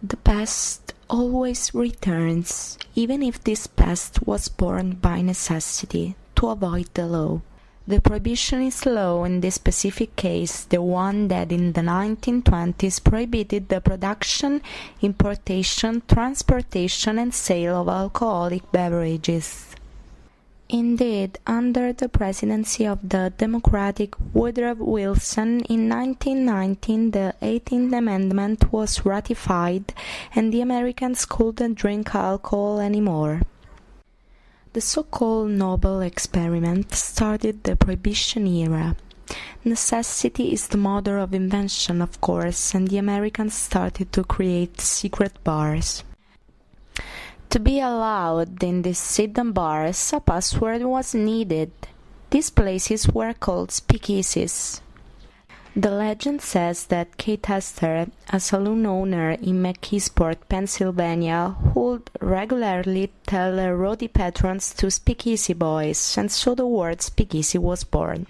The past always returns, even if this past was born by necessity, to avoid the law. The prohibitionist law in this specific case, the one that in the 1920s prohibited the production, importation, transportation and sale of alcoholic beverages. Indeed, under the presidency of the Democratic Woodrow Wilson in 1919, the 18th Amendment was ratified and the Americans couldn't drink alcohol anymore. The so-called Noble Experiment started the Prohibition era. Necessity is the mother of invention, of course, and the Americans started to create secret bars. To be allowed in these hidden bars, a password was needed. These places were called speakeasies. The legend says that Kate Hester, a saloon owner in McKeesport, Pennsylvania, would regularly tell her rowdy patrons to speakeasy boys, and so the word speakeasy was born.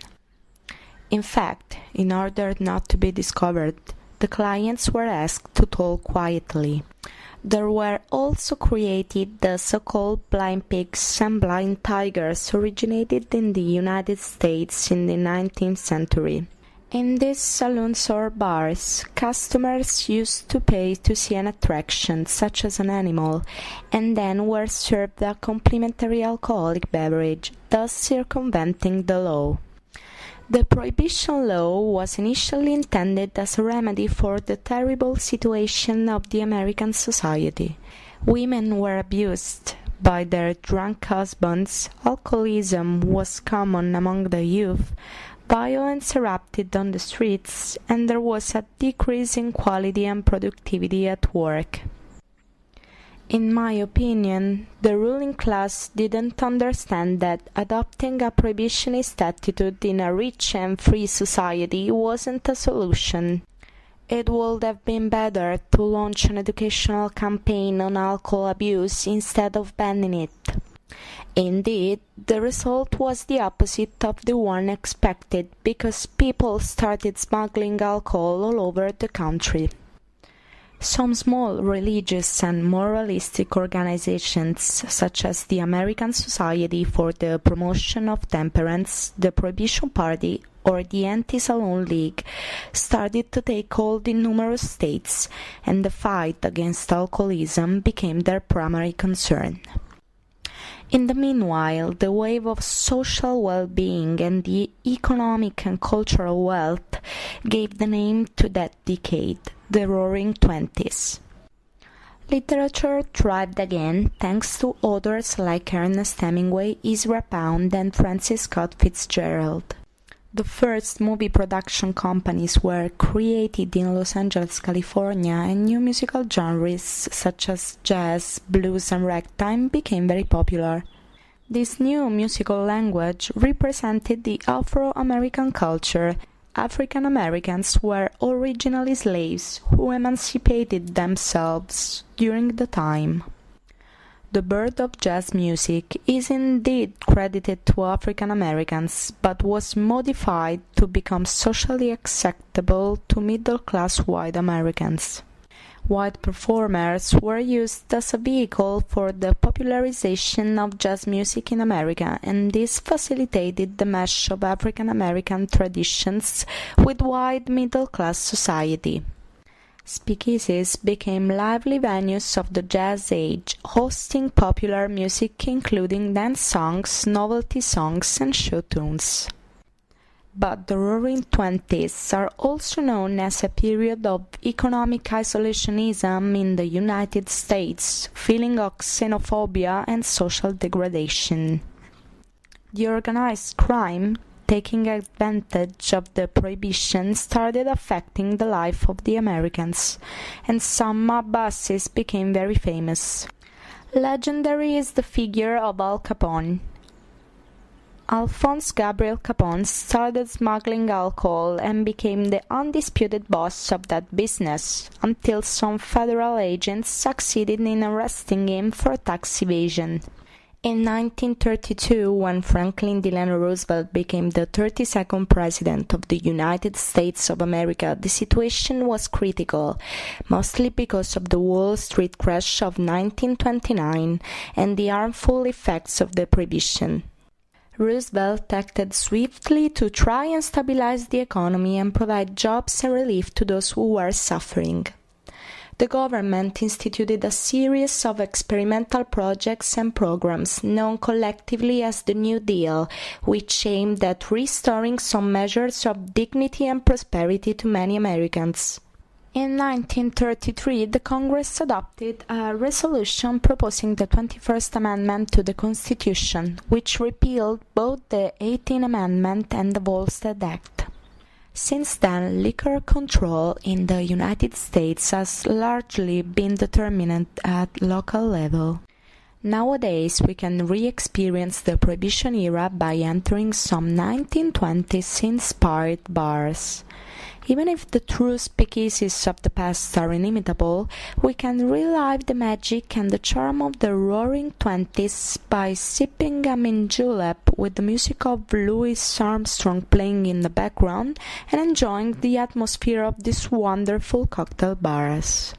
In fact, in order not to be discovered, the clients were asked to talk quietly. There were also created the so-called blind pigs and blind tigers originated in the United States in the 19th century. In these saloons or bars, customers used to pay to see an attraction, such as an animal, and then were served a complimentary alcoholic beverage, thus circumventing the law. The Prohibition law was initially intended as a remedy for the terrible situation of the American society. Women were abused by their drunk husbands, alcoholism was common among the youth, violence erupted on the streets, and there was a decrease in quality and productivity at work. In my opinion, the ruling class didn't understand that adopting a prohibitionist attitude in a rich and free society wasn't a solution. It would have been better to launch an educational campaign on alcohol abuse instead of banning it. Indeed, the result was the opposite of the one expected, because people started smuggling alcohol all over the country. Some small religious and moralistic organizations, such as the American Society for the Promotion of Temperance, the Prohibition Party, or the Anti-Saloon League, started to take hold in numerous states, and the fight against alcoholism became their primary concern. In the meanwhile, the wave of social well-being and the economic and cultural wealth gave the name to that decade, the Roaring Twenties. Literature thrived again thanks to authors like Ernest Hemingway, Ezra Pound, and Francis Scott Fitzgerald. The first movie production companies were created in Los Angeles, California, and new musical genres such as jazz, blues, and ragtime became very popular. This new musical language represented the Afro-American culture. African Americans were originally slaves who emancipated themselves during the time. The birth of jazz music is indeed credited to African Americans, but was modified to become socially acceptable to middle-class white Americans. White performers were used as a vehicle for the popularization of jazz music in America, and this facilitated the mesh of African American traditions with white middle-class society. Speakeasies became lively venues of the jazz age, hosting popular music including dance songs, novelty songs, and show tunes. But the Roaring Twenties are also known as a period of economic isolationism in the United States, feeling of xenophobia and social degradation. The organized crime, taking advantage of the prohibition, started affecting the life of the Americans, and some mob bosses became very famous. Legendary is the figure of Al Capone. Alphonse Gabriel Capone started smuggling alcohol and became the undisputed boss of that business, until some federal agents succeeded in arresting him for tax evasion. In 1932, when Franklin Delano Roosevelt became the 32nd President of the United States of America, the situation was critical, mostly because of the Wall Street crash of 1929 and the harmful effects of the Prohibition. Roosevelt acted swiftly to try and stabilize the economy and provide jobs and relief to those who were suffering. The government instituted a series of experimental projects and programs known collectively as the New Deal, which aimed at restoring some measures of dignity and prosperity to many Americans. In 1933, the Congress adopted a resolution proposing the 21st Amendment to the Constitution, which repealed both the 18th Amendment and the Volstead Act. Since then, liquor control in the United States has largely been determined at local level. Nowadays, we can re-experience the Prohibition era by entering some 1920s-inspired bars. Even if the true speakeasies of the past are inimitable, we can relive the magic and the charm of the Roaring Twenties by sipping a mint julep with the music of Louis Armstrong playing in the background and enjoying the atmosphere of these wonderful cocktail bars.